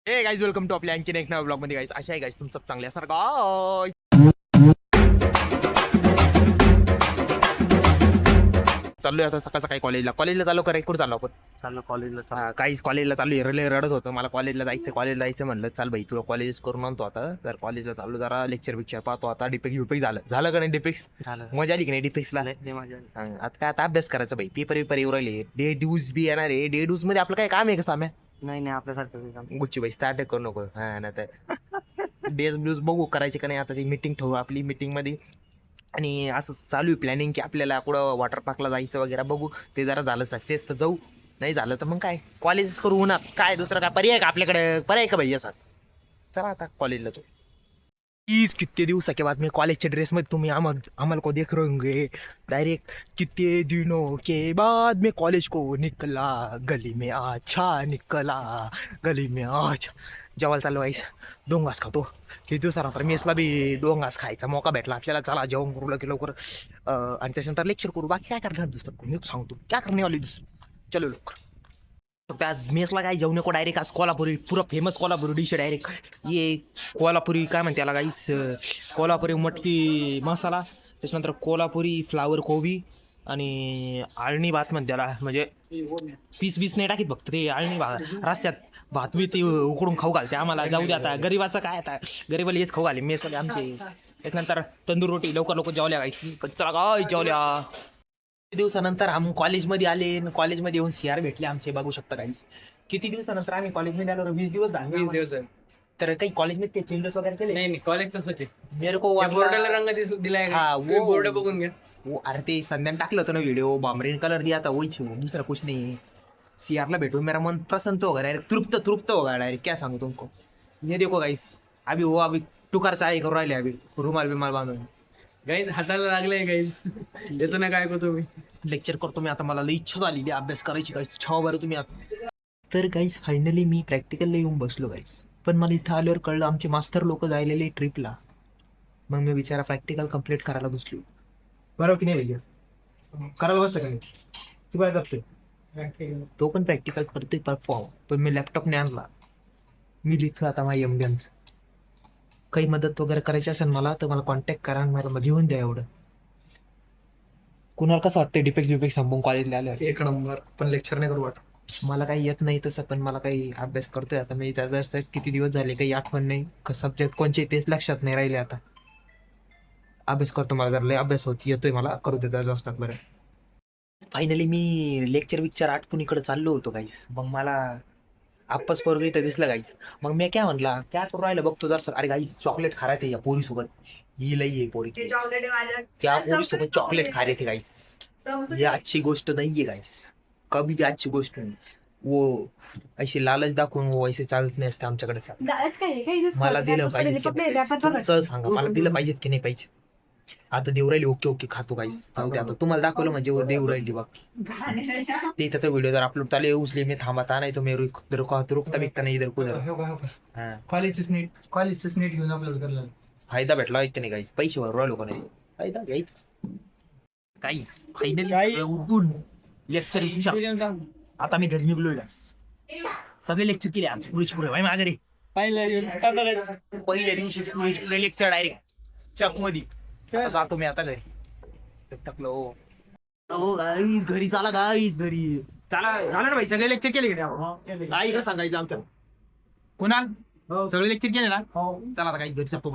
हे guys welcome to आपल्या आणखीन एक नव्या ब्लॉग मध्ये गाईज अशा आहे गाईज तुमचं चांगले असणार गाय चाललोय आता सकाळ सकाळी कॉलेजला चालू करायला कुठं चाललो आपण चाललं कॉलेजला. काहीच कॉलेजला चालू रडत होतं मला कॉलेजला जायचं म्हणलं चाल भाई तुला कॉलेज करून आणतो आता तर कॉलेजला चालू जरा लेक्चर पाहतो आता डिपेक्स झालं का नाही डिपेक्स झालं मजा आली की नाही डिपेक्सला माझ्या आता काय आता अभ्यास करायचा भाई पेपर येऊ राहिले डे ड्यूज बी येणार आहे डे ड्यूज मध्ये आपलं काय काम आहे का साम्या नाही आपल्यासारखं काही काम. गुच्ची भाई स्टार्ट करू नको हा ना तर डेज ब्ल्यूज बघू करायचे का नाही आता ती मीटिंग ठेवू आपली मीटिंग मध्ये आणि असं चालू आहे प्लॅनिंग की आपल्याला कुठं वॉटर पार्कला जायचं वगैरे बघू ते जरा झालं सक्सेस तर जाऊ नाही झालं तर मग काय कॉलेज करू होणार काय दुसरं काय पर्याय का आपल्याकडे पर्याय का भाई असा चला आता कॉलेजला तो प्लीज कितने दिवस के बाद में कॉलेज के ड्रेस में तुम्हें अमल को देख रहे होंगे डायरेक्ट कितने दिनों के बाद में कॉलेज को निकला गली में अच्छा निकला गली में अच्छा जेवायला चाललो आईस 2 घास खातो किती दिवसानंतर मेसला बी 2 घास खायचा मौका भेटला आपल्याला चला जेवण करू लवकर आणि त्याच्यानंतर लेक्चर करू बाकी काय करणार दुसरं मी सांगतो क्या करणे वाली दुसरं चलो लवकर फक्त आज मेसला काय जेवण नको डायरेक्ट आज कोल्हापुरी पुरा फेमस कोल्हापुरी डिश डायरेक्ट ये कोल्हापुरी काय म्हणते याला गाईस कोल्हापुरी मटकी मसाला त्याच्यानंतर कोल्हापुरी फ्लावर कोबी आणि आळणी भात म्हणते त्याला म्हणजे पीस नाही टाकीत फक्त ते आळणी भात रस्त्यात भात बी ते उकडून खाऊ घालते आम्हाला जाऊ दे आता गरीबाचं काय आता गरीबाला हेच खाऊ घाले मेसवाले आमचे त्याच्यानंतर तंदूर रोटी लवकर जेवल्या गाईस पण चला काय जेवल्या दिवसानंतर आम्ही कॉलेजमध्ये आले कॉलेजमध्ये येऊन सीआर भेटले आमचे बघू शकता काही किती दिवसानंतर आम्ही कॉलेजमध्ये आलो 20 दिवस झाले 20 दिवस तर काही कॉलेजमध्ये काही चेंजेस वगैरे केले नाही कॉलेज तसंच आहे. मेरे को बोर्डाला रंग दिलाय हा, वो- बोर्ड बघून घ्या. अरे ते संध्यान टाकलं होतं ना व्हिडिओ बामरीन कलर दिया था वही छे दूसरा कुछ नहीं सीआर ला भेटून मेरा मन प्रसन्न हो गया डायरेक्ट तृप्त हो गया डायरेक्ट क्या सांगू तुमको ये देखो गाइस अभी टुकार चाळी करू राहिले अभी रुमाल बिमाल बांधून गाईज हाताला लागलंय गाईज याचं ना काय करतो मी लेक्चर करतो मी आता मला लई इच्छा झालेली अभ्यास करायची गाईस ठेवा बरं तुम्ही आता तर गाईस फायनली मी प्रॅक्टिकलला येऊन बसलो गाईस पण मला इथं आल्यावर कळलं आमचे मास्तर लोक जायलेले ट्रिपला मग मी विचारा प्रॅक्टिकल कम्प्लीट करायला बसलो बरोबर की नाही भैया करायला बसलं का नाही तू काय करतोय तो पण प्रॅक्टिकल करतोय परफॉर्म पण मी लॅपटॉपने आणला मी लिहितो आता माझ्या एमबीएमचं काही मदत वगैरे करायची असेल मला तर मला कॉन्टॅक्ट करा आणि मला घेऊन द्या एवढं कुणाला कसं वाटतं डिपेक्स संपून कॉलेजला आल्यावर एक नंबर पण लेक्चर नाही करू वाटत मला काही येत नाही तसं पण मला काही अभ्यास करतोय आता मी त्याचा किती दिवस झाले काही आठवण नाही सब्जेक्ट कोणचे तेच लक्षात नाही राहिले आता अभ्यास करतो मला जर लय अभ्यास होत येतोय मला करू देता असतात बरं फायनली मी लेक्चर आटपून इकडे चाललो होतो गाईस मग मला आप्पाच पोरग इथं दिसलं गाईस मग मी काय म्हणला क्या करू राहिलं बघतो जर अरे गाईस चॉकलेट खा रहे थे या पोरी सोबत ही लई आहे पोरी त्या पोरी सोबत चॉकलेट खा रहे थे गाईस ये अच्छी गोष्ट नाहीये गाईस कभी भी अच्छी गोष्ट नाही वो ऐसे लालच दाखवून वो ऐसे चालत नाही असते आमच्याकडे मला दिलं पाहिजे सांगा मला दिलं पाहिजेत की नाही पाहिजे आता देऊ राहिली ओके खातो गाईस जाऊ दे आता तुम्हाला दाखवलं म्हणजे वो देऊ राहिली बघ ते त्याचा व्हिडिओ जर अपलोड चालू उसले मी थांबता नाही तो मी रुकता बिकता नाही इधर कुदर कॉलेजच नीट घेऊन अपलोड करलं फायदा भेटला ऐकते नाही गाईस पैसे भरू राहिलो का नाही फायदा घ्यायच गाईस फायनली उठून लेक्चर आता मी घरी निघलोय सगळे लेक्चर केले आज पुरे भाई माघारी पहिल्या दिवशी लेक्चर डायरेक्ट चक मध्ये जातो मी आता घरी टाकलो हो गाईस घरी चला गाईस घरी चला झालं ना भाई सगळे लेक्चर केले काय इकडे सांगायचं आमचं कुणाल सगळे लेक्चर केले ना चला आता काही घरी जातो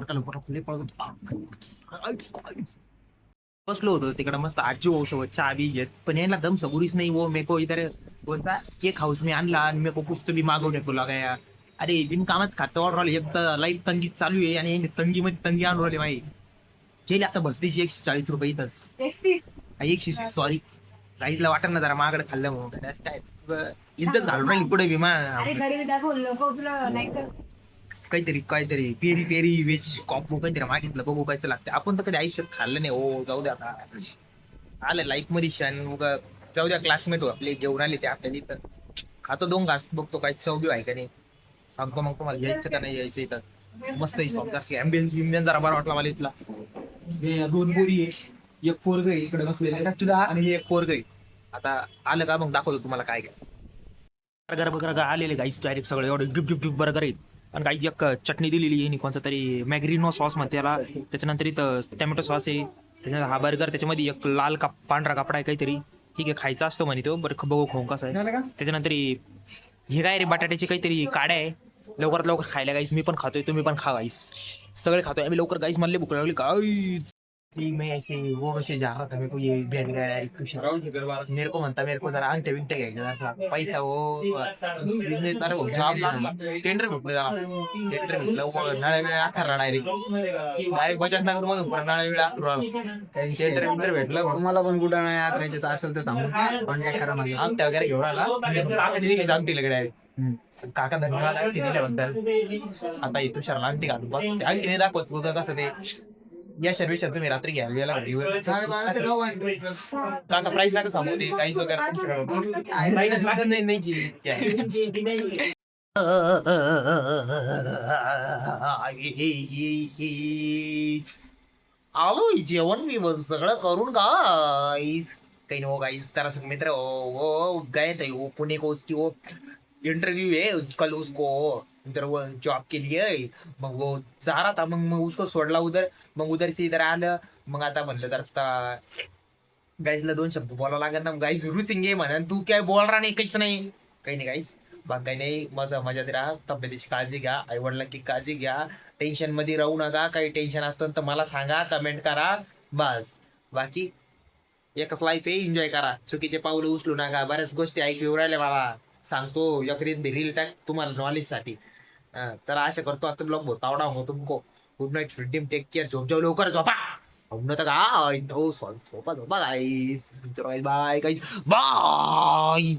बसलो होतो तिकडे मस्त आजी भाऊ सोबत चहा बी घेत पण यांना दम सगुरीच नाही वो मेको इधर कोणचा केक हाऊस मी आणला आणि मेको पुस्तक बी मागवून येतो लागाया अरे बिन कामाच खर्च वाढ राहिले एक तर लाईफ तंगीत चालू आहे आणि तंगीमध्ये तंगी आणून राहिले माही केली आता बसतीची 140 रुपये इथंच 160 सॉरी राईसला वाटत ना जरा मागडे खाल्लं म्हणून काय इज्जत घालून राहील पुढे विमा काहीतरी पेरी वेज कॉपो काहीतरी मागितलं बघू कसं लागतं आपण तर कधी आयुष्यात खाल्लं नाही हो जाऊ द्या आता आलं लाईफ मध्ये शान जाऊ द्या क्लासमेट हो आपले घेऊन आले ते आपल्याला इथं खातो 2 घास बघतो काय चव आहे का नाही सांगतो मग तुम्हाला घ्यायचं का नाही यायचं इथं मस्त ॲम्बियन्स जरा बरा वाटला मला इथला 2 पोरी आहे एक पोरग आहे इकडे बसलेलं तुला आणि एक पोरग आहे आता आलं का मग दाखवतो तुम्हाला काय बर्गर बर्गर आलेले गाईस डायरेक्ट सगळे एवढे गिफ्ट गिफ्ट गिफ्ट बर्गर आहेत. आणि गाईची एक चटणी दिलेली आहे कोणता तरी मॅग्रिनो सॉस म्हणते त्याला. त्याच्यानंतर इथं टॅमॅटो सॉस आहे. त्याच्यानंतर हा बर्गर, त्याच्यामध्ये एक लाल पांढरा कपडा आहे काहीतरी. ठीक आहे, खायचा असतो म्हणे तो. बरं बघू खाऊन कसं आहे. त्याच्यानंतर हे काय रे, बटाट्याची काहीतरी काड्या आहे. लवकरात लवकर खायला गाईस, मी पण खातोय, तुम्ही पण खा गाईस. सगळे खातोय आम्ही लवकर गाईस. मला भूक लागली गाईस. मैं ऐसे वो से जा रहा था, मेरे को ये बैठ गया है मेरे को म्हणता, मेरे को जरा अंगठे बिंगठे घ्यायचे जरा पैसा वो बिझनेस अरे हो टेंडर भेटलं टेंडर भेटलं नाळ्या वेळा अकरा डायरेक्ट बजाज नगर मधून नाळ्या वेळा टेंडर भेटलं. तुम्हाला पण कुठं नाही यात्रायचं असेल तर थांबून कॉन्टॅक्ट करा माझ्या. आमट्या वगैरे घेऊन आला काका दिली आमटी लगेच डायरेक्ट. काका धन्यवाद अंगठी दिल्याबद्दल. आता ही तुषारला अंगठी घालून बघ अंगठीने दाखवत उद्या कसं ते या सर्विस तुम्ही रात्री घ्यायला गेला घडीवर. 1250 काका प्राइस लागत सांगू ते काहीच वगैरे प्राइस लागत नाही जी. आलो जेवण मी सगळं करून गाईस. काही नो गाईस तर मित्र वो गए थे वो पुणे को उसकी वो इंटरव्यू है कल उसको उधर वो जॉब के लिए. मग वो जा रहा था मग उसको सोडला उधर. मग उधर से इधर आलं. मग आता म्हणलं जरा गाईजला 2 शब्द बोलावं लागेल ना. गाईज रुसिंग आहे म्हणा तू काय बोलणार नाही काहीच नाही. काही नाही गाईज बाग काही नाही. मजात राहा, तब्येतीची काळजी घ्या, आईवडिलांची काळजी घ्या, टेन्शन मध्ये राहू नका. काही टेन्शन असतं तर मला सांगा, कमेंट करा बस. बाकी एकच लाईफ आहे, एन्जॉय करा. चुकीचे पावलं उचलू नका. बऱ्याच गोष्टी ऐकू राहिल्या मला सांगतो एकरी रील टाक तुम्हाला नॉलेजसाठी. तर आशा करतो आता ब्लॉग बहुत आवडा हो तुमको. Good night, freedom, take care. झोप लवकर झोपा. तर का झोपा गाईस. बाय गाईस बाय.